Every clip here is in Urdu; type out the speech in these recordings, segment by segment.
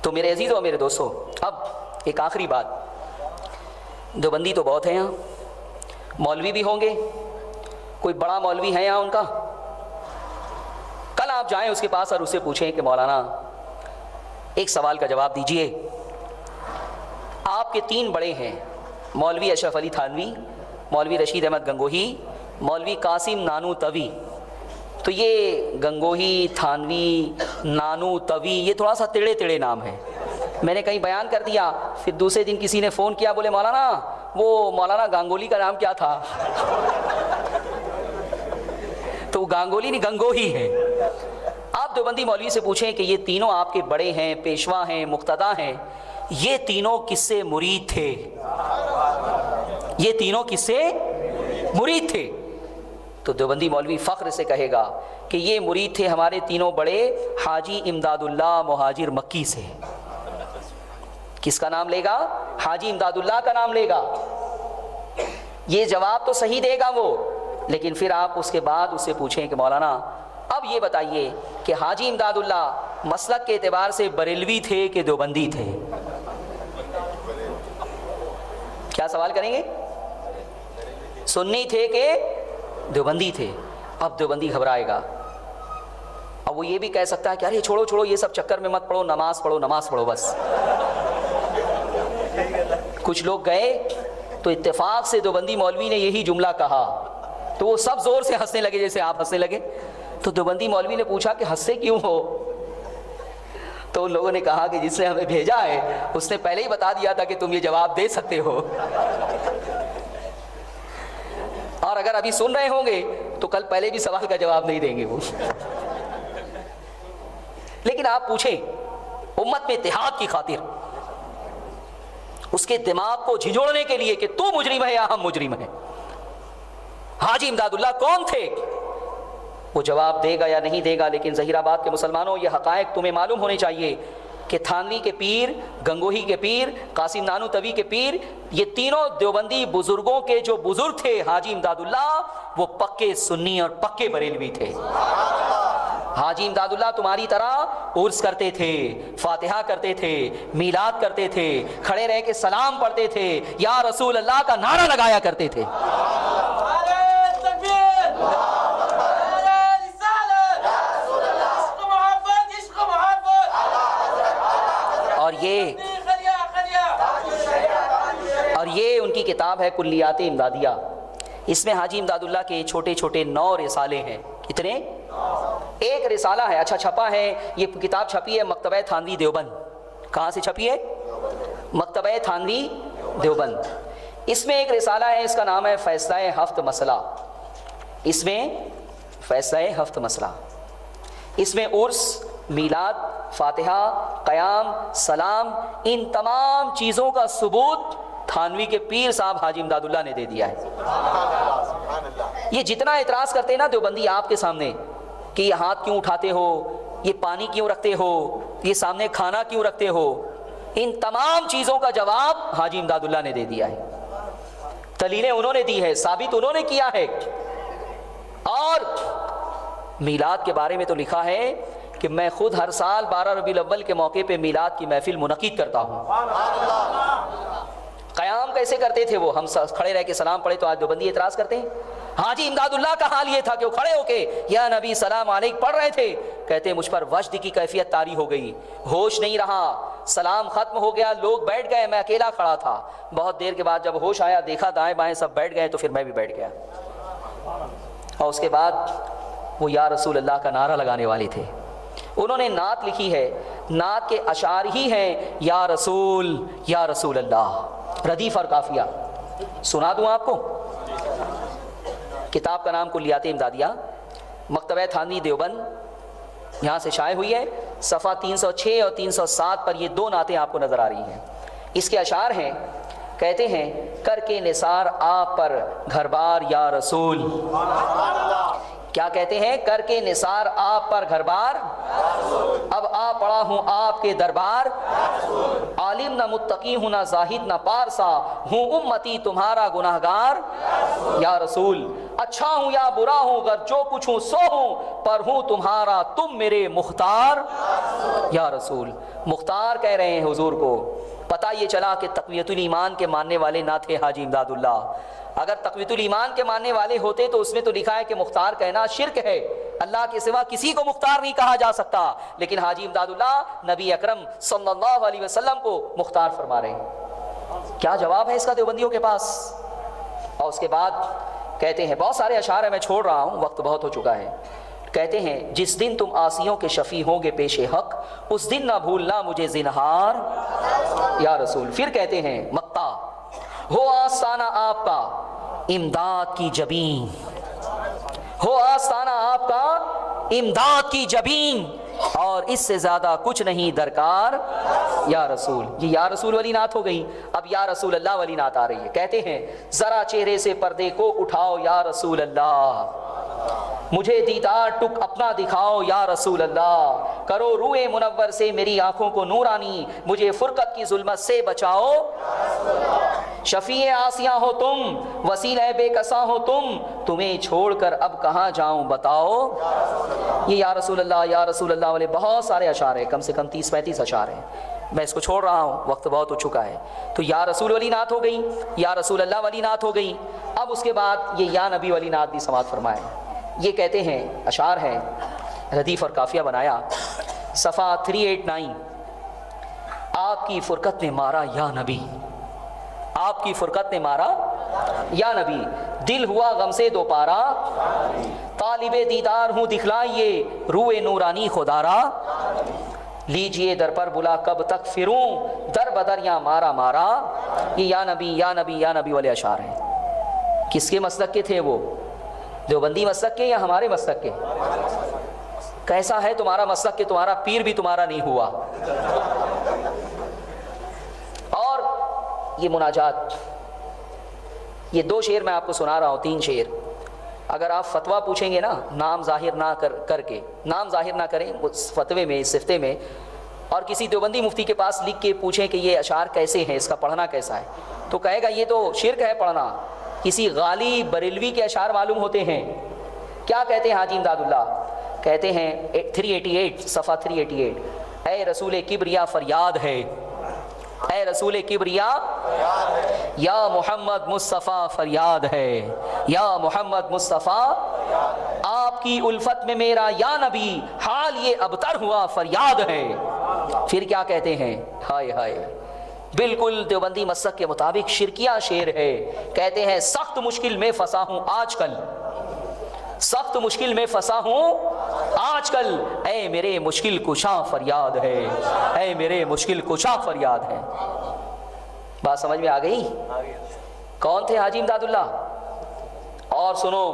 تو میرے عزیزوں اور میرے دوستوں، اب ایک آخری بات، دیوبندی تو بہت ہیں یہاں، مولوی بھی ہوں گے، کوئی بڑا مولوی ہے یہاں ان کا؟ کل آپ جائیں اس کے پاس اور اسے پوچھیں کہ مولانا ایک سوال کا جواب دیجئے، آپ کے 3 بڑے ہیں، مولوی اشرف علی تھانوی، مولوی رشید احمد گنگوہی، مولوی قاسم نانوتوی، تو یہ گنگوہی، تھانوی، نانوتوی یہ تھوڑا سا ٹیڑھے ٹیڑھے نام ہے، میں نے کہیں بیان کر دیا، پھر دوسرے دن کسی نے فون کیا، بولے مولانا وہ مولانا گانگولی کا نام کیا تھا؟ تو وہ گانگولی نہیں، گنگوہی ہے۔ آپ دیوبندی مولوی سے پوچھیں کہ یہ تینوں آپ کے بڑے ہیں، پیشوا ہیں، مقتدا ہیں، یہ تینوں کس سے مرید تھے؟ یہ تینوں کس سے مرید تھے؟ تو دیوبندی مولوی فخر سے کہے گا کہ یہ مرید تھے ہمارے تینوں بڑے حاجی امداد اللہ مہاجر مکی سے۔ کس کا نام لے گا؟ حاجی امداد اللہ کا نام لے گا۔ یہ جواب تو صحیح دے گا وہ، لیکن پھر آپ اس کے بعد اس سے پوچھیں کہ مولانا اب یہ بتائیے کہ حاجی امداد اللہ مسلک کے اعتبار سے بریلوی تھے کہ دیوبندی تھے؟ کیا سوال کریں گے؟ سنی تھے کہ دیوبندی تھے؟ اب دیوبندی گھبرائے گا، اب وہ یہ بھی کہہ سکتا ہے کہ ارے چھوڑو چھوڑو یہ سب چکر میں مت پڑھو، نماز پڑھو نماز پڑھو بس۔ کچھ لوگ گئے تو اتفاق سے دیوبندی مولوی نے یہی جملہ کہا تو وہ سب زور سے ہنسنے لگے جیسے آپ ہنسنے لگے۔ تو دیوبندی مولوی نے پوچھا کہ ہنسے کیوں ہو؟ تو ان لوگوں نے کہا کہ جس نے ہمیں بھیجا ہے اس نے پہلے ہی بتا دیا تھا کہ تم یہ جواب دے سکتے ہو، اور اگر ابھی سن رہے ہوں گے تو کل پہلے بھی سوال کا جواب نہیں دیں گے وہ۔ لیکن آپ پوچھیں امت میں اتحاد کی خاطر، اس کے دماغ کو جھنجھوڑنے کے لیے کہ تو مجرم ہے یا ہم مجرم ہیں، حاجی امداد اللہ کون تھے؟ وہ جواب دے گا یا نہیں دے گا، لیکن ظہیر آباد کے مسلمانوں یہ حقائق تمہیں معلوم ہونے چاہیے کہ تھانوی کے پیر، گنگوہی کے پیر، قاسم نانوتوی کے پیر، یہ تینوں دیوبندی بزرگوں کے جو بزرگ تھے حاجی امداد اللہ، وہ پکے سنی اور پکے بریلوی تھے۔ حاجی امداد اللہ تمہاری طرح عرس کرتے تھے، فاتحہ کرتے تھے، میلاد کرتے تھے، کھڑے رہ کے سلام پڑھتے تھے، یا رسول اللہ کا نعرہ لگایا کرتے تھے۔ اور یہ ان کی کتاب ہے کلیات امدادیہ، اس میں حاجی امداد اللہ کے چھوٹے چھوٹے 9 رسالے ہیں۔ کتنے؟ ایک رسالہ ہے، اچھا چھپا ہے، یہ کتاب چھپی ہے مکتبہ تھانوی دیوبند۔ کہاں سے چھپی ہے؟ مکتبہ تھانوی دیوبند۔ اس میں ایک رسالہ ہے، اس کا نام ہے فیصلہ ہفت مسئلہ۔ اس میں فیصلہ ہفت مسئلہ، اس میں عرس، میلاد، فاتحہ، قیام، سلام، ان تمام چیزوں کا ثبوت تھانوی کے پیر صاحب حاجی امداد اللہ نے دے دیا ہے۔ یہ جتنا اعتراض کرتے ہیں نا دیوبندی آپ کے سامنے کہ یہ ہاتھ کیوں اٹھاتے ہو، یہ پانی کیوں رکھتے ہو، یہ سامنے کھانا کیوں رکھتے ہو، ان تمام چیزوں کا جواب حاجی امداد اللہ نے دے دیا ہے۔ دلیلیں انہوں نے دی ہے، ثابت انہوں نے کیا ہے۔ اور میلاد کے بارے میں تو لکھا ہے کہ میں خود ہر سال 12 ربیع الاول کے موقع پہ میلاد کی محفل منعقد کرتا ہوں۔ قیام کیسے کرتے تھے وہ؟ ہم کھڑے رہ کے سلام پڑھے تو آج دیوبندی اعتراض کرتے ہیں۔ حاجی امداد اللہ کا حال یہ تھا کہ وہ کھڑے ہو کے یا نبی سلام علیک پڑھ رہے تھے، کہتے مجھ پر وجد کی کیفیت طاری ہو گئی، ہوش نہیں رہا، سلام ختم ہو گیا، لوگ بیٹھ گئے، میں اکیلا کھڑا تھا۔ بہت دیر کے بعد جب ہوش آیا، دیکھا دائیں بائیں سب بیٹھ گئے، تو پھر میں بھی بیٹھ گیا۔ اور اس کے بعد وہ یا رسول اللہ کا نعرہ لگانے والے تھے۔ انہوں نے نعت لکھی ہے، نعت کے اشعار ہی ہیں یا رسول اللہ، ردیف اور قافیہ۔ سنا دوں آپ کو؟ کتاب کا نام کلیات امدادیہ، مکتبہ تھانوی دیوبند، یہاں سے شائع ہوئی ہے۔ صفحہ 306 اور 307 پر یہ 2 نعتیں آپ کو نظر آ رہی ہیں۔ اس کے اشعار ہیں، کہتے ہیں کر کے نثار آپ پر گھر بار یا رسول۔ کیا کہتے ہیں؟ کر کے نثار آپ پر گھر بار، اب آ پڑا ہوں آپ کے دربار، عالم نہ متقی ہوں نہ زاہد نہ پارسا، ہوں امتی تمہارا گناہگار یا رسول۔ اچھا ہوں یا برا ہوں، گر جو کچھ ہوں سو ہوں، پر ہوں تمہارا تم میرے مختار یا رسول۔ مختار کہہ رہے ہیں حضور کو۔ پتہ یہ چلا کہ تقویت الایمان کے ماننے والے نہ تھے حاجی امداد اللہ۔ اگر تقویت الایمان کے ماننے والے ہوتے تو اس میں تو لکھا ہے کہ مختار کہنا شرک ہے، اللہ کے سوا کسی کو مختار نہیں کہا جا سکتا، لیکن حاجی امداد اللہ نبی اکرم صلی اللہ علیہ وسلم کو مختار فرما رہے ہیں۔ کیا جواب ہے اس کا دیوبندیوں کے پاس؟ اور اس کے بعد کہتے ہیں، بہت سارے اشعار ہیں، میں چھوڑ رہا ہوں، وقت بہت ہو چکا ہے۔ کہتے ہیں جس دن تم عاصیوں کے شفیع ہوں گے پیش حق، اس دن نہ بھولنا مجھے زنہار یا رسول۔ پھر کہتے ہیں مقطع، ہو آستانہ آپ کا امداد کی جبین، ہو آستانہ آپ کا امداد کی جبین، اور اس سے زیادہ کچھ نہیں درکار یا رسول۔ یہ یا رسول والی نعت ہو گئی، اب یا رسول اللہ والی نعت آ رہی ہے۔ کہتے ہیں ذرا چہرے سے پردے کو اٹھاؤ یا رسول اللہ، مجھے دیدار ٹک اپنا دکھاؤ یا رسول اللہ، کرو روئے منور سے میری آنکھوں کو نورانی، مجھے فرقت کی ظلمت سے بچاؤ۔ شفیع آسیاں ہو تم، وسیلہ بے کساں ہو تم، تمہیں چھوڑ کر اب کہاں جاؤں بتاؤ۔ یہ یا رسول اللہ یا رسول اللہ والے بہت سارے اشعار ہیں، کم سے کم 30-35 اشعار ہیں، میں اس کو چھوڑ رہا ہوں، وقت بہت ہو چکا ہے۔ تو یا رسول والی نعت ہو گئی، یا رسول اللہ والی نعت ہو گئی، اب اس کے بعد یہ یا نبی والی نعت بھی سماعت فرمائے۔ یہ کہتے ہیں اشعار ہیں، ردیف اور قافیہ بنایا، صفحہ 389، آپ کی فرقت نے مارا یا نبی، آپ کی فرقت نے مارا یا نبی، دل ہوا غم سے دوپارا، طالب دیدار ہوں دکھلائیے روئے نورانی خدارا، لیجئے در پر بلا کب تک پھروں در بدر یا مارا مارا۔ یہ یا نبی یا نبی یا نبی والے اشعار ہیں۔ کس کے مسلک کے تھے وہ؟ دیوبندی مسلک کے یا ہمارے مسلک کے؟ کیسا ہے تمہارا مسلک کہ تمہارا پیر بھی تمہارا نہیں ہوا؟ اور یہ مناجات، یہ 2 شعر میں آپ کو سنا رہا ہوں، 3 شعر۔ اگر آپ فتویٰ پوچھیں گے نا، نام ظاہر نہ کر کے، نام ظاہر نہ کریں اس فتوے میں، اس صفتے میں، اور کسی دیوبندی مفتی کے پاس لکھ کے پوچھیں کہ یہ اشعار کیسے ہیں، اس کا پڑھنا کیسا ہے، تو کہے گا یہ تو شرک ہے پڑھنا۔ کسی غالی بریلوی کے اشعار معلوم ہوتے ہیں۔ کیا کہتے ہیں حاجی امداد اللہ؟ کہتے ہیں 388 صفحہ 388، اے رسول کبریا فریاد ہے، اے رسول کبریا یا محمد مصطفیٰ فریاد ہے، یا محمد مصطفیٰ آپ کی الفت میں میرا یا نبی حال یہ ابتر ہوا فریاد ہے۔ پھر کیا کہتے ہیں؟ ہائے ہائے، بالکل دیوبندی مسلک کے مطابق شرکیہ شعر ہے۔ کہتے ہیں سخت مشکل میں پھنسا ہوں آج کل، سخت مشکل میں پھنسا ہوں آج کل، اے میرے مشکل کشا فریاد ہے، اے میرے مشکل کشا فریاد ہے۔ بات سمجھ میں آ گئی؟ کون تھے حاجی امداد اللہ؟ اور سنو،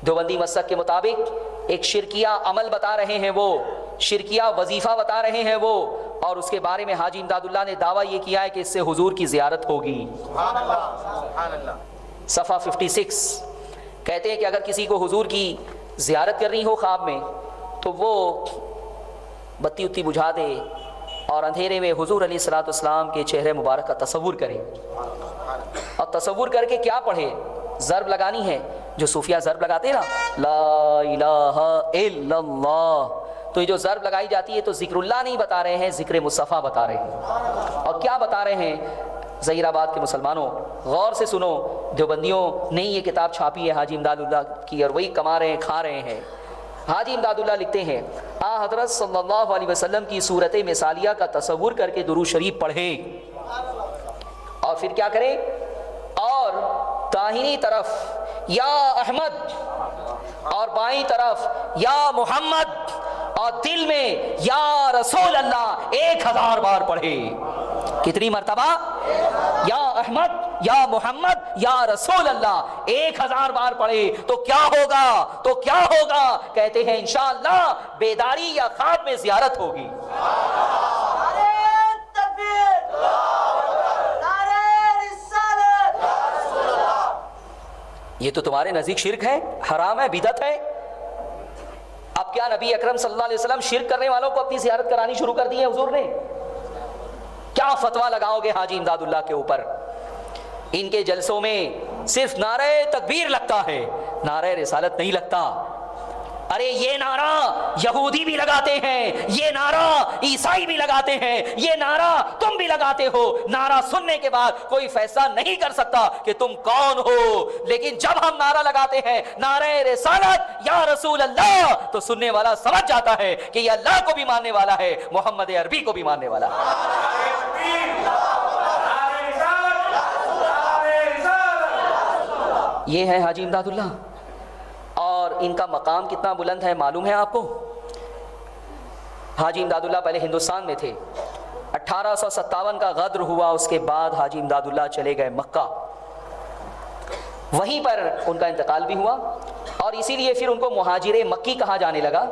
دیوبندی مسلک کے مطابق ایک شرکیہ عمل بتا رہے ہیں، وہ شرکیہ وظیفہ بتا رہے ہیں وہ، اور اس کے بارے میں حاجی امداد اللہ نے دعویٰ یہ کیا ہے کہ اس سے حضور کی زیارت ہوگی۔ صفحہ 56 کہتے ہیں کہ اگر کسی کو حضور کی زیارت کرنی ہو خواب میں تو وہ بتی اتی بجھا دے اور اندھیرے میں حضور علیہ الصلوۃ والسلام کے چہرے مبارک کا تصور کرے، اور تصور کر کے کیا پڑھے؟ ضرب لگانی ہے، جو صوفیہ ضرب لگاتے ہیں نا، لا الہ الا اللہ، تو یہ جو ضرب لگائی جاتی ہے تو ذکر اللہ نہیں بتا رہے ہیں، ذکر مصطفیٰ بتا رہے ہیں۔ اور کیا بتا رہے ہیں؟ ظہیر آباد کے مسلمانوں غور سے سنو، دیوبندیوں نے یہ کتاب چھاپی ہے حاجی امداد اللہ کی، اور وہی کما رہے ہیں، کھا رہے ہیں۔ حاجی امداد اللہ لکھتے ہیں حضرت صلی اللہ علیہ وسلم کی صورت مثالیہ کا تصور کر کے درود شریف پڑھیں، اور پھر کیا کریں؟ اور داہنی طرف یا احمد اور بائیں طرف یا محمد، اور دل میں یا رسول اللہ 1000 بار پڑھے۔ کتنی مرتبہ؟ یا احمد یا محمد یا رسول اللہ 1000 بار پڑھے تو کیا ہوگا؟ تو کیا ہوگا؟ کہتے ہیں انشاءاللہ بیداری یا خواب میں زیارت ہوگی۔ یہ تو تمہارے نزدیک شرک ہے، حرام ہے، بدعت ہے۔ اب کیا نبی اکرم صلی اللہ علیہ وسلم شرک کرنے والوں کو اپنی زیارت کرانی شروع کر دی ہے حضور نے؟ کیا فتویٰ لگاؤ گے حاجی امداد اللہ کے اوپر؟ ان کے جلسوں میں صرف نعرہ تکبیر لگتا ہے، نعرہ رسالت نہیں لگتا۔ ارے یہ نعرہ یہودی بھی لگاتے ہیں، یہ نعرہ عیسائی بھی لگاتے ہیں، یہ نعرہ تم بھی لگاتے ہو۔ نعرہ سننے کے بعد کوئی فیصلہ نہیں کر سکتا کہ تم کون ہو، لیکن جب ہم نعرہ لگاتے ہیں نعرہ رسالت یا رسول اللہ، تو سننے والا سمجھ جاتا ہے کہ یہ اللہ کو بھی ماننے والا ہے، محمد عربی کو بھی ماننے والا ہے۔ یہ ہے حاجی امداد اللہ، اور ان کا مقام کتنا بلند ہے معلوم ہے آپ کو؟ حاجی امداد اللہ پہلے ہندوستان میں تھے، 1857 کا غدر ہوا، اس کے بعد حاجی امداد اللہ چلے گئے مکہ، وہیں پر ان کا انتقال بھی ہوا، اور اسی لیے پھر ان کو مہاجر مکی کہا جانے لگا،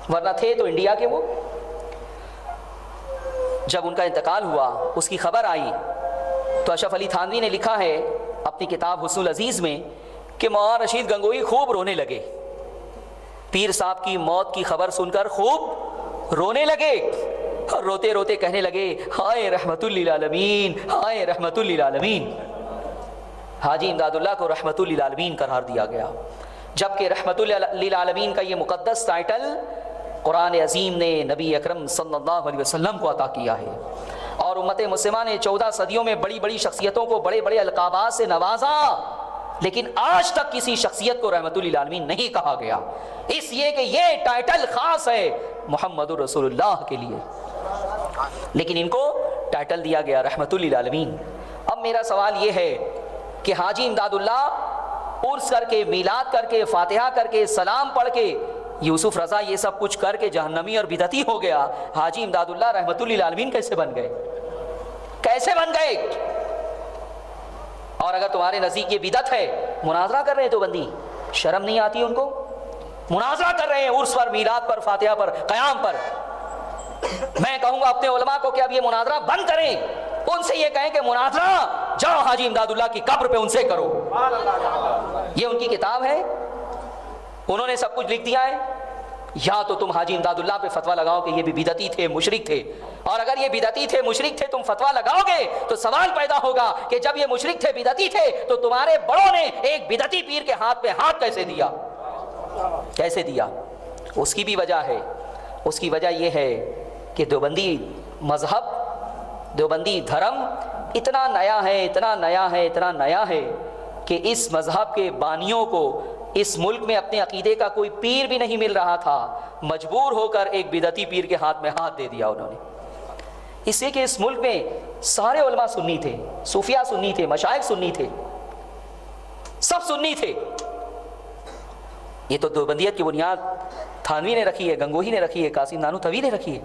ورنہ تھے تو انڈیا کے وہ۔ جب ان کا انتقال ہوا، اس کی خبر آئی، تو اشرف علی تھانوی نے لکھا ہے اپنی کتاب حسن العزیز میں کہ مولانا رشید گنگوئی خوب رونے لگے، پیر صاحب کی موت کی خبر سن کر خوب رونے لگے، اور روتے روتے کہنے لگے ہائے رحمت للعالمین، ہائے رحمت للعالمین۔ حاجی امداد اللہ کو رحمت للعالمین قرار دیا گیا، جبکہ رحمت للعالمین کا یہ مقدس ٹائٹل قرآن عظیم نے نبی اکرم صلی اللہ علیہ وسلم کو عطا کیا ہے، اور امت مسلمہ نے 14 صدیوں میں بڑی بڑی شخصیتوں کو بڑے بڑے القابات سے نوازا، لیکن آج تک کسی شخصیت کو رحمت للعالمین نہیں کہا گیا، اس لیے کہ یہ ٹائٹل خاص ہے محمد رسول اللہ کے لیے، لیکن ان کو ٹائٹل دیا گیا رحمت للعالمین۔ اب میرا سوال یہ ہے کہ حاجی امداد اللہ عرس کر کے، میلاد کر کے، فاتحہ کر کے، سلام پڑھ کے، یوسف رضا یہ سب کچھ کر کے جہنمی اور بدعتی ہو گیا، حاجی امداد اللہ رحمت للعالمین کیسے بن گئے؟ کیسے بن گئے؟ اور اگر تمہارے نزدیک یہ بدعت ہے، مناظرہ کر رہے ہیں تو بندی، شرم نہیں آتی ان کو؟ مناظرہ کر رہے ہیں عرس پر، میلاد پر، فاتحہ پر، قیام پر۔ میں کہوں گا اپنے علماء کو کہ اب یہ مناظرہ بند کریں، ان سے یہ کہیں کہ مناظرہ جاؤ حاجی امداد اللہ کی قبر پہ ان سے کرو۔ یہ ان کی کتاب ہے، انہوں نے سب کچھ لکھ دیا ہے، یا تو تم حاجی امداد اللہ پہ فتویٰ لگاؤ کہ یہ بھی بدعتی تھے، مشرک تھے، اور اگر یہ بدعتی تھے، مشرک تھے، تم فتویٰ لگاؤ گے تو سوال پیدا ہوگا کہ جب یہ مشرک تھے، بدعتی تھے، تو تمہارے بڑوں نے ایک بدعتی پیر کے ہاتھ پہ ہاتھ کیسے دیا؟ کیسے دیا؟ اس کی بھی وجہ ہے، اس کی وجہ یہ ہے کہ دیوبندی مذہب، دیوبندی دھرم اتنا نیا ہے، اتنا نیا ہے، اتنا نیا ہے کہ اس مذہب کے بانیوں کو اس ملک میں اپنے عقیدے کا کوئی پیر بھی نہیں مل رہا تھا، مجبور ہو کر ایک بدعتی پیر کے ہاتھ میں ہاتھ دے دیا انہوں نے، اس لیے کہ اس ملک میں سارے علماء سنی تھے، صوفیاء سنی تھے، مشائخ سنی تھے، سب سنی تھے۔ یہ تو دیوبندیت کی بنیاد تھانوی نے رکھی ہے، گنگوہی نے رکھی ہے، قاسم نانوتوی نے رکھی ہے۔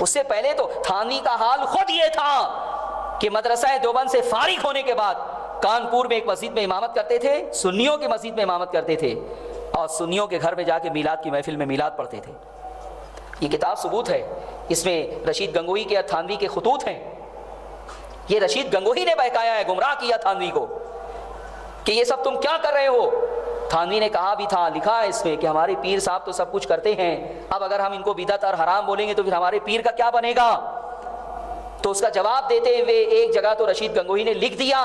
اس سے پہلے تو تھانوی کا حال خود یہ تھا کہ مدرسہ دیوبند سے فارغ ہونے کے بعد کانپور میں ایک مسجد میں امامت کرتے تھے، سنیوں کی مسجد میں امامت کرتے تھے، اور سنیوں کے گھر میں جا کے میلاد کی محفل میں میلاد پڑھتے تھے۔ یہ کتاب ثبوت ہے، اس میں رشید گنگوہی کے اور تھانوی کے خطوط ہیں۔ یہ رشید گنگوہی نے بہکایا ہے، گمراہ کیا تھانوی کو کہ یہ سب تم کیا کر رہے ہو۔ تھانوی نے کہا بھی تھا، لکھا ہے اس میں کہ ہمارے پیر صاحب تو سب کچھ کرتے ہیں، اب اگر ہم ان کو بدعت اور حرام بولیں گے تو پھر ہمارے پیر کا کیا بنے گا؟ تو اس کا جواب دیتے ہوئے ایک جگہ تو رشید گنگوہی نے لکھ دیا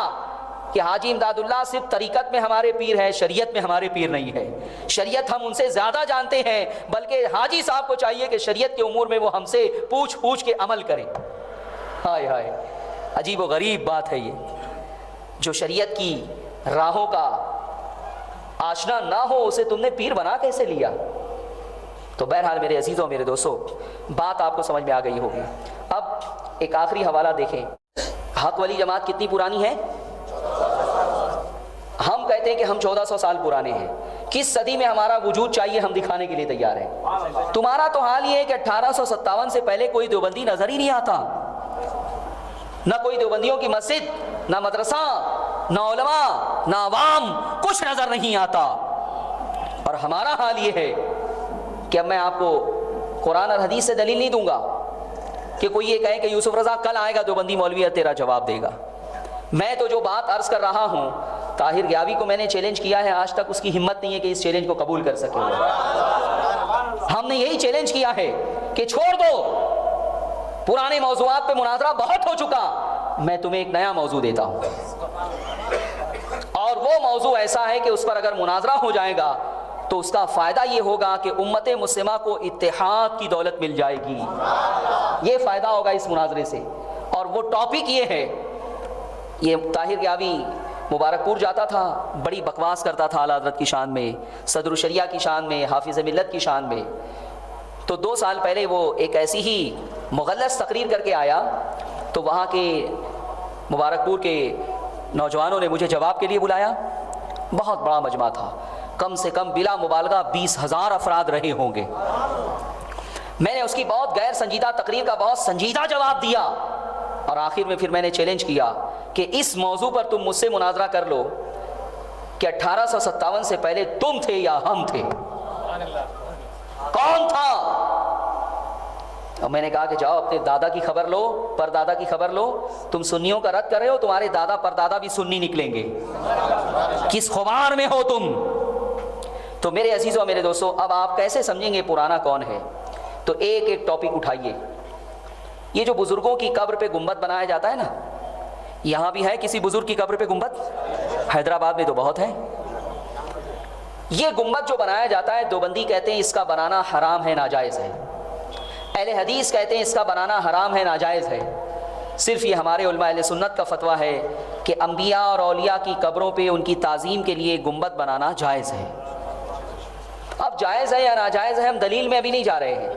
کہ حاجی امداد اللہ صرف طریقت میں ہمارے پیر ہے، شریعت میں ہمارے پیر نہیں ہے، شریعت ہم ان سے زیادہ جانتے ہیں، بلکہ حاجی صاحب کو چاہیے کہ شریعت کے امور میں وہ ہم سے پوچھ پوچھ کے عمل کریں۔ ہائے ہائے، عجیب و غریب بات ہے یہ، جو شریعت کی راہوں کا آشنا نہ ہو اسے تم نے پیر بنا کیسے لیا؟ تو بہرحال میرے عزیزوں، میرے دوستوں، بات آپ کو سمجھ میں آ گئی ہوگی۔ اب ایک آخری حوالہ دیکھیں، حق والی جماعت کتنی پرانی ہے؟ ہم کہتے ہیں کہ ہم 1400 سال پرانے ہیں، کس صدی میں ہمارا وجود چاہیے ہم دکھانے کے لیے تیار ہیں۔ تمہارا تو حال یہ ہے کہ 1857 سے پہلے کوئی دیوبندی نظر ہی نہیں آتا، نہ کوئی دیوبندیوں کی مسجد، نہ مدرسہ، نہ علماء، نہ عوام، کچھ نظر نہیں آتا۔ اور ہمارا حال یہ ہے کہ اب میں آپ کو قرآن اور حدیث سے دلیل نہیں دوں گا کہ کوئی یہ کہے کہ یوسف رضا کل آئے گا دیوبندی مولوی تیرا جواب دے گا۔ میں تو جو بات عرض کر رہا ہوں، طاہر گیاوی کو میں نے چیلنج کیا ہے، آج تک اس کی ہمت نہیں ہے کہ اس چیلنج کو قبول کر سکے۔ ہم نے یہی چیلنج کیا ہے کہ چھوڑ دو، پرانے موضوعات پہ مناظرہ بہت ہو چکا، میں تمہیں ایک نیا موضوع دیتا ہوں، اور وہ موضوع ایسا ہے کہ اس پر اگر مناظرہ ہو جائے گا تو اس کا فائدہ یہ ہوگا کہ امت مسلمہ کو اتحاد کی دولت مل جائے گی، یہ فائدہ ہوگا اس مناظرے سے۔ اور وہ ٹاپک یہ ہے، یہ طاہر گیاوی مبارک پور جاتا تھا، بڑی بکواس کرتا تھا اعلیٰ حضرت کی شان میں، صدر الشریعہ کی شان میں، حافظ ملت کی شان میں۔ تو 2 سال پہلے وہ ایک ایسی ہی مغلظ تقریر کر کے آیا، تو وہاں کے مبارک پور کے نوجوانوں نے مجھے جواب کے لیے بلایا، بہت بڑا مجمع تھا، کم سے کم بلا مبالغہ 20,000 افراد رہے ہوں گے۔ میں نے اس کی بہت غیر سنجیدہ تقریر کا بہت سنجیدہ جواب دیا، اور آخر میں پھر میں نے چیلنج کیا کہ اس موضوع پر تم مجھ سے مناظرہ کر لو کہ 1857 سے پہلے تم تھے یا ہم تھے، کون تھا؟ اور میں نے کہا کہ جاؤ اپنے دادا کی خبر لو، پر دادا کی خبر لو، تم سنیوں کا رد کر رہے ہو، تمہارے دادا پر دادا بھی سنی نکلیں گے، کس خمار میں ہو تم؟ تو میرے عزیزوں اور میرے دوستوں، اب آپ کیسے سمجھیں گے پرانا کون ہے؟ تو ایک ایک ٹاپک اٹھائیے۔ یہ جو بزرگوں کی قبر پہ گنبد بنایا جاتا ہے نا، یہاں بھی ہے کسی بزرگ کی قبر پہ گنبد؟ حیدرآباد میں تو بہت ہے۔ یہ گنبد جو بنایا جاتا ہے، دیوبندی کہتے ہیں اس کا بنانا حرام ہے، ناجائز ہے، اہل حدیث کہتے ہیں اس کا بنانا حرام ہے، ناجائز ہے۔ صرف یہ ہمارے علماء اہل سنت کا فتویٰ ہے کہ انبیاء اور اولیاء کی قبروں پہ ان کی تعظیم کے لیے گنبد بنانا جائز ہے۔ اب جائز ہے یا ناجائز ہے، ہم دلیل میں ابھی نہیں جا رہے ہیں،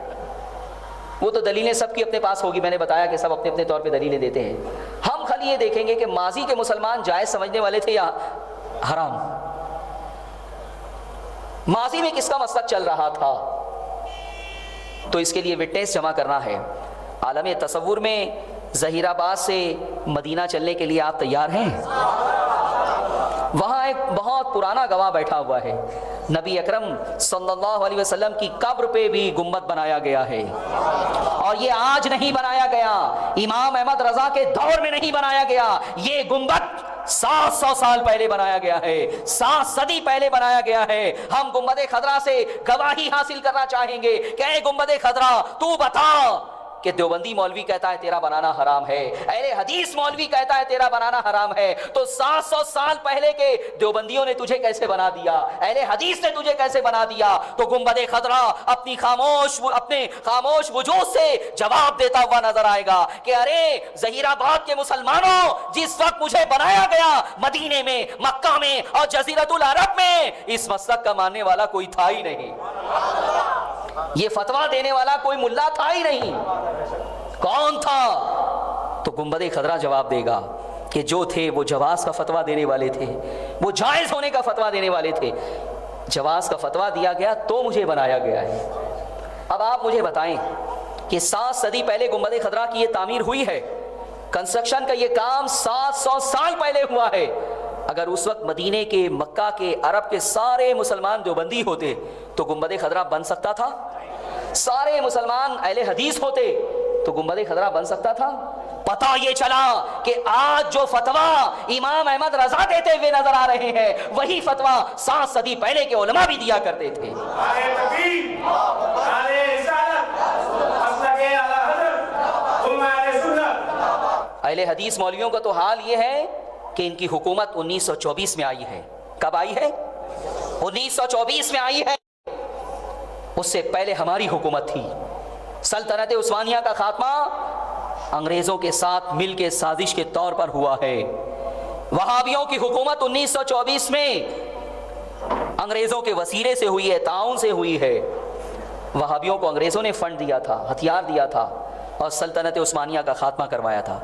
وہ تو دلیلیں سب کی اپنے پاس ہوگی، میں نے بتایا کہ سب اپنے اپنے طور پہ دلیلیں دیتے ہیں۔ ہم خالی یہ دیکھیں گے کہ ماضی کے مسلمان جائز سمجھنے والے تھے یا حرام، ماضی میں کس کا مسلک چل رہا تھا۔ تو اس کے لیے وٹنس جمع کرنا ہے۔ عالم تصور میں ظہیر آباد سے مدینہ چلنے کے لیے آپ تیار ہیں؟ وہاں ایک بہت پرانا گواہ بیٹھا ہوا ہے، نبی اکرم صلی اللہ علیہ وسلم کی قبر پہ بھی گنبد بنایا گیا ہے، اور یہ آج نہیں بنایا گیا، امام احمد رضا کے دور میں نہیں بنایا گیا، یہ گنبد 700 سال پہلے بنایا گیا ہے، 7 صدی پہلے بنایا گیا ہے۔ ہم گنبد خضرا سے گواہی حاصل کرنا چاہیں گے کہ اے گنبد خضرا، تو بتا کہ دیوبندی مولوی کہتا ہے تیرا بنانا حرام ہے، اہل حدیث مولوی کہتا ہے تیرا بنانا حرام ہے، تو 700 سال پہلے کے دیوبندیوں نے تجھے کیسے بنا دیا، اہل حدیث نے تجھے کیسے بنا دیا؟ تو گنبد خضرا اپنے خاموش وجود سے جواب دیتا ہوا نظر آئے گا کہ ارے ظہیر آباد کے مسلمانوں، جس وقت مجھے بنایا گیا مدینے میں، مکہ میں اور جزیرۃ العرب میں، اس مسلک کا ماننے والا کوئی تھا ہی نہیں، یہ فتویٰ دینے والا کوئی ملا تھا ہی نہیں، کون تھا؟ تو گنبد خضرا جواب دے گا کہ جو تھے وہ جواز کا فتویٰ دینے والے تھے، وہ جائز ہونے کا فتویٰ دینے والے تھے، جواز کا فتویٰ دیا گیا تو مجھے بنایا گیا ہے۔ اب آپ مجھے بتائیں کہ 7 صدی پہلے گنبد خضرا کی یہ تعمیر ہوئی ہے، کنسٹرکشن کا یہ کام 700 سال پہلے ہوا ہے۔ اگر اس وقت مدینے کے، مکہ کے، عرب کے سارے مسلمان دیوبندی ہوتے تو گنبد خضرا بن سکتا تھا؟ سارے مسلمان اہل حدیث ہوتے تو گنبد خضرا بن سکتا تھا؟ پتہ یہ چلا کہ آج جو فتویٰ امام احمد رضا دیتے ہوئے نظر آ رہے ہیں، وہی فتویٰ 7 صدی پہلے کے علماء بھی دیا کرتے تھے۔ اہل حدیث مولویوں کا تو حال یہ ہے کہ ان کی حکومت 1924 میں آئی ہے۔ کب آئی ہے؟ 1924 میں آئی ہے، اس سے پہلے ہماری حکومت تھی۔ سلطنت عثمانیہ کا خاتمہ انگریزوں کے ساتھ مل کے سازش کے طور پر ہوا ہے۔ وہابیوں کی حکومت 1924 میں انگریزوں کے وسیلے سے ہوئی ہے، تعاون سے ہوئی ہے۔ وہابیوں کو انگریزوں نے فنڈ دیا تھا، ہتھیار دیا تھا، اور سلطنت عثمانیہ کا خاتمہ کروایا تھا۔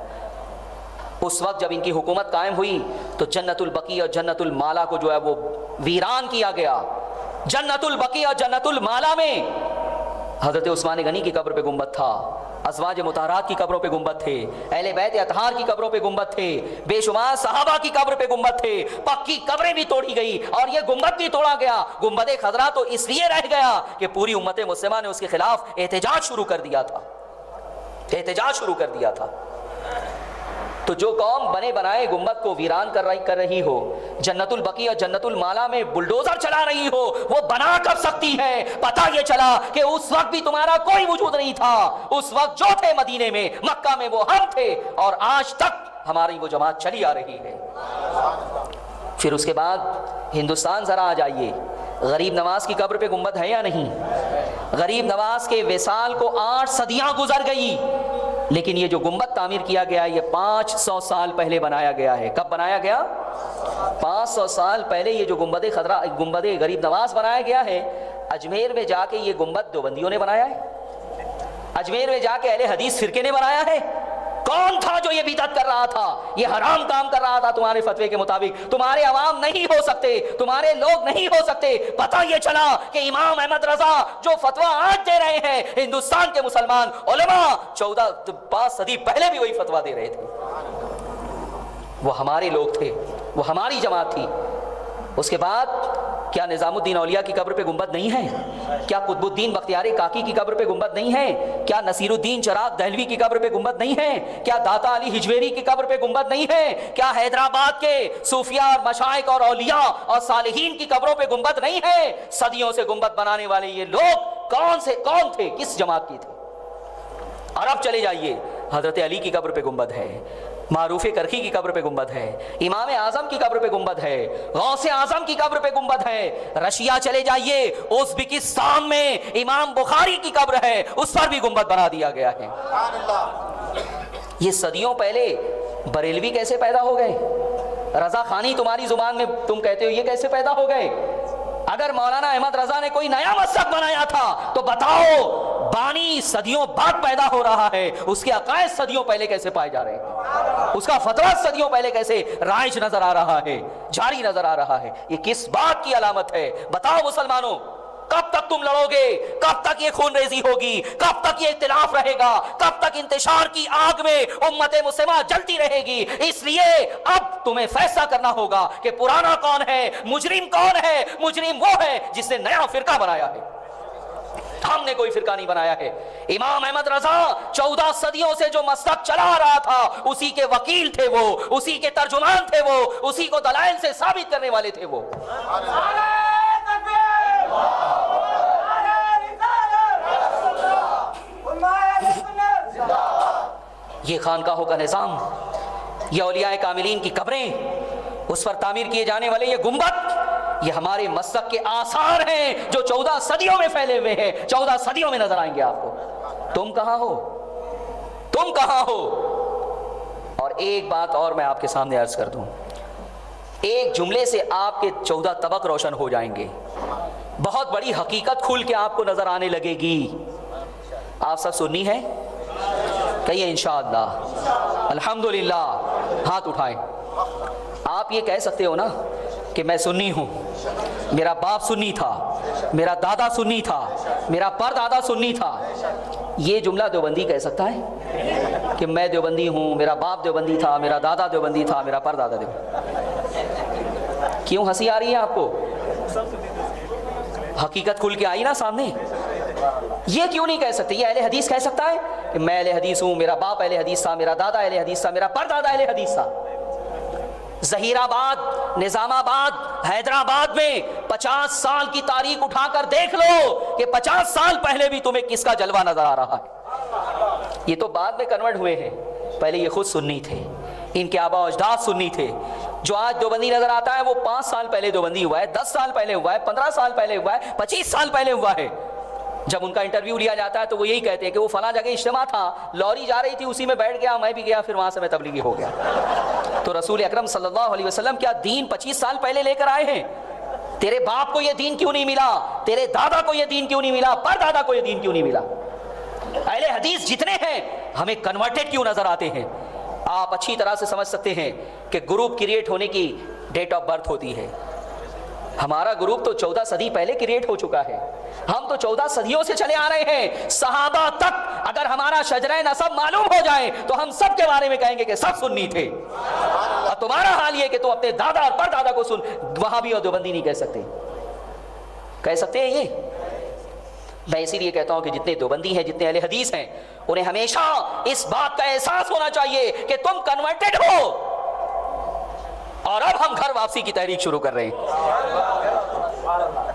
اس وقت جب ان کی حکومت قائم ہوئی تو جنت البقیع اور جنت المالا کو جو ہے وہ ویران کیا گیا۔ جنت البقیع اور جنت المالا میں حضرت عثمان غنی کی قبر پہ گنبد تھا، ازواج مطہرات کی قبروں پہ گنبد تھے، اہل بیت اطہار کی قبروں پہ گنبد تھے، بے شمار صحابہ کی قبر پہ گنبد تھے، پکی قبریں بھی توڑی گئی اور یہ گنبد بھی توڑا گیا۔ گنبد خضرا تو اس لیے رہ گیا کہ پوری امت مسلمہ نے اس کے خلاف احتجاج شروع کر دیا تھا۔ تو جو قوم بنے بنائے گنبد کو ویران کر رہی ہو، جنت البقیع اور جنت المالا میں بلڈوزر چلا رہی ہو، وہ بنا کب سکتی ہے؟ پتہ یہ چلا کہ اس وقت بھی تمہارا کوئی وجود نہیں تھا، اس وقت جو تھے مدینے میں، مکہ میں، وہ ہم تھے، اور آج تک ہماری وہ جماعت چلی آ رہی ہے۔ پھر اس کے بعد ہندوستان ذرا آ جائیے، غریب نواز کی قبر پہ گنبد ہے یا نہیں؟ غریب نواز کے وصال کو 8 صدیاں گزر گئی، لیکن یہ جو گنبد تعمیر کیا گیا یہ 500 سال پہلے بنایا گیا ہے۔ کب بنایا گیا؟ 500 سال پہلے یہ جو گنبد خضرا، گنبد غریب نواز بنایا گیا ہے، اجمیر میں جا کے یہ گنبد دیوبندیوں نے بنایا ہے، اجمیر میں جا کے اہل حدیث فرقے نے بنایا ہے۔ کون تھا جو یہ بدعت کر رہا تھا، یہ حرام کام کر رہا تھا تمہارے فتوے کے مطابق؟ تمہارے عوام نہیں ہو سکتے، تمہارے لوگ نہیں ہو سکتے۔ پتہ یہ چلا کہ امام احمد رضا جو فتویٰ آج دے رہے ہیں، ہندوستان کے مسلمان علماء 5 صدی پہلے بھی وہی فتویٰ دے رہے تھے۔ وہ ہمارے لوگ تھے، وہ ہماری جماعت تھی۔ اس کے بعد کیا نظام الدین اولیاء کی قبر پہ گنبد نہیں ہے؟ کیا قطب الدین بختیار کاکی کی قبر پہ گنبد نہیں ہے؟ کیا نصیر الدین چراغ دہلوی کی قبر پہ گنبد نہیں ہے؟ کیا داتا علی ہجویری کی قبر پہ گنبد نہیں ہے؟ کیا حیدرآباد کے صوفیاء اور مشائخ اور اولیاء اور صالحین کی قبروں پہ گنبد نہیں ہے؟ صدیوں سے گنبد بنانے والے یہ لوگ کون تھے؟ کس جماعت کی تھے؟ عرب چلے جائیے، حضرت علی کی قبر پہ گنبد ہے، معروف کرخی کی قبر پہ گنبد ہے، امام اعظم کی قبر پہ گنبد ہے، غوث اعظم کی قبر پہ گنبد ہے۔ رشیا چلے جائیے، ازبکستان میں امام بخاری کی قبر ہے، اس پر بھی گنبد بنا دیا گیا ہے۔ یہ صدیوں پہلے بریلوی کیسے پیدا ہو گئے؟ رضا خانی تمہاری زبان میں تم کہتے ہو، یہ کیسے پیدا ہو گئے؟ اگر مولانا احمد رضا نے کوئی نیا مسلک بنایا تھا تو بتاؤ، بانی صدیوں بعد پیدا ہو رہا ہے، اس کے عقائد صدیوں پہلے کیسے پائے جا رہے ہیں؟ اس کا فتویٰ صدیوں پہلے کیسے رائج نظر آ رہا ہے، جاری نظر آ رہا ہے؟ یہ کس بات کی علامت ہے؟ بتاؤ مسلمانوں، کب تک تم لڑو گے؟ کب تک یہ خون ریزی ہوگی؟ کب تک یہ اختلاف رہے گا؟ کب تک انتشار کی آگ میں امت مسلمہ جلتی رہے گی؟ اس لیے اب تمہیں فیصلہ کرنا ہوگا کہ پرانا کون ہے، مجرم کون ہے۔ مجرم وہ ہے جس نے نیا فرقہ بنایا ہے، ہم نے کوئی فرقہ نہیں بنایا ہے۔ امام احمد رضا 14 صدیوں سے جو مسلک چلا رہا تھا، اسی کے وکیل تھے وہ، اسی کے ترجمان تھے وہ، اسی کو دلائل سے ثابت کرنے والے تھے وہ۔ یہ خانقاہوں کا نظام، یہ اولیاء کاملین کی قبریں، اس پر تعمیر کیے جانے والے یہ گنبد، یہ ہمارے مسلک کے آثار ہیں جو 14 صدیوں میں پھیلے ہوئے ہیں، 14 صدیوں میں نظر آئیں گے آپ کو۔ تم کہاں ہو؟ تم کہاں ہو؟ اور ایک بات اور میں آپ کے سامنے عرض کر دوں، ایک جملے سے آپ کے 14 طبق روشن ہو جائیں گے، بہت بڑی حقیقت کھل کے آپ کو نظر آنے لگے گی۔ آپ سب سنی ہے؟ کہیے انشاءاللہ، الحمدللہ، ہاتھ اٹھائیں۔ آپ یہ کہہ سکتے ہو نا کہ میں سنی ہوں، میرا باپ سنی تھا، میرا دادا سنی تھا، میرا پردادا سنی تھا۔ یہ جملہ دیوبندی کہہ سکتا ہے کہ میں دیوبندی ہوں، میرا باپ دیوبندی تھا، میرا دادا دیوبندی تھا، میرا پردادا دیوبندی؟ کیوں ہنسی آ رہی ہے آپ کو؟ حقیقت کھل کے آئی نا سامنے۔ یہ کیوں نہیں کہہ سکتے؟ یہ اہل حدیث کہہ سکتا ہے کہ میں اہل حدیث ہوں، میرا باپ اہل حدیث تھا، میرا دادا اہل حدیث تھا، میرا پردادا اہل حدیث تھا۔ ظہیر آباد، نظام آباد، حیدرآباد میں 50 سال کی تاریخ اٹھا کر دیکھ لو کہ 50 سال پہلے بھی تمہیں کس کا جلوہ نظر آ رہا ہے۔ یہ تو بعد میں کنورٹ ہوئے ہیں، پہلے یہ خود سنی تھے، ان کے آبا و اجداد سنی تھے۔ جو آج دیوبندی نظر آتا ہے وہ 5 سال پہلے دیوبندی ہوا ہے، 10 سال پہلے ہوا ہے، 15 سال پہلے ہوا ہے، 25 سال پہلے ہوا ہے۔ جب ان کا انٹرویو لیا جاتا ہے تو وہ یہی کہتے ہیں کہ وہ فلاں جگہ اجتماع تھا، لوری جا رہی تھی، اسی میں بیٹھ گیا، میں بھی گیا، پھر وہاں سے میں تبلیغی ہو گیا۔ تو رسول اکرم صلی اللہ علیہ وسلم کیا دین 25 سال پہلے لے کر آئے ہیں؟ تیرے باپ کو یہ دین کیوں نہیں ملا؟ تیرے دادا کو یہ دین کیوں نہیں ملا؟ پر دادا کو یہ دین کیوں نہیں ملا؟ اہل حدیث جتنے ہیں ہمیں کنورٹڈ کیوں نظر آتے ہیں؟ آپ اچھی طرح سے سمجھ سکتے ہیں کہ گروپ کریٹ ہونے کی ڈیٹ آف برتھ ہوتی ہے۔ ہمارا گروپ تو 14 صدی پہلے کریٹ ہو چکا ہے، ہم تو 14 صدیوں سے چلے آ رہے ہیں۔ صحابہ تک اگر ہمارا شجرہ نسب معلوم ہو جائے تو ہم سب کے بارے میں کہیں گے کہ سب سنی تھے۔ اور تمہارا حال یہ کہ تم اپنے دادا اور پر دادا کو وہابی اور دیوبندی نہیں کہہ سکتے۔ کہہ سکتے ہیں یہ؟ میں اسی لیے کہتا ہوں کہ جتنے دیوبندی ہیں، جتنے اہل حدیث ہیں، انہیں ہمیشہ اس بات کا احساس ہونا چاہیے کہ تم کنورٹڈ ہو۔ اور اب ہم گھر واپسی کی تحریک شروع کر رہے ہیں۔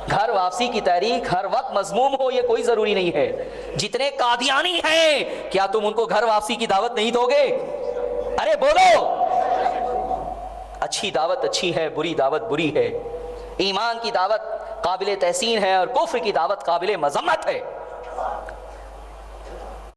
گھر واپسی کی تحریک ہر وقت مذموم ہو یہ کوئی ضروری نہیں ہے۔ جتنے قادیانی ہیں، کیا تم ان کو گھر واپسی کی دعوت نہیں دو گے؟ ارے بولو، اچھی دعوت اچھی ہے، بری دعوت بری ہے، ایمان کی دعوت قابل تحسین ہے اور کفر کی دعوت قابل مذمت ہے۔